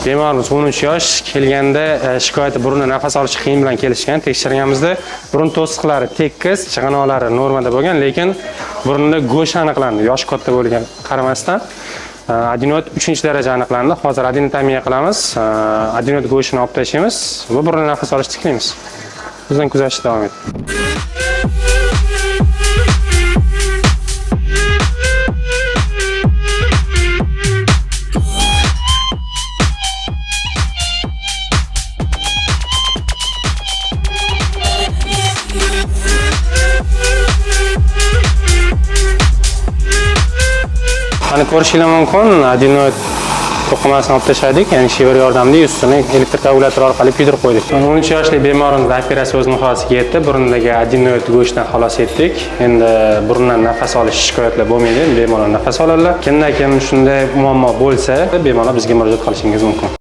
Bemorimiz 13 yosh, kelganda shikoyati burunda nafas olish qiyin bilan kelishgan. Tekshirganimizda burun to'siqlari tekis, chig'anoqlari normada bo'lgan, lekin burunda go'sht aniqlandi. Yoshi katta bo'lgan qaramasdan adenoid 3-daraja aniqlandi. Hozir adenotomiya qilamiz. Adenoid go'shtini olib tashlaymiz va burunda nafas olishni tiklaymiz. Bizdan kuzatishda davom eting. Hani ko'rishingiz mumkin, adenoid to'qimasini olib tashladik, ya'ni shiver yordamida ustini elektr kalkulyator orqali kuydirib qo'ydik. 13 yoshli bemorimiz operatsiya o'z nihoyasiga yetdi. Burundagi adenoid go'shtdan xalos etdik. Endi burundan nafas olish shikoyatlar bo'lmaydi, bemalol nafas oladilar. Kimda kim shunday muammo bo'lsa, bemalol bizga murojaat qilishingiz mumkin.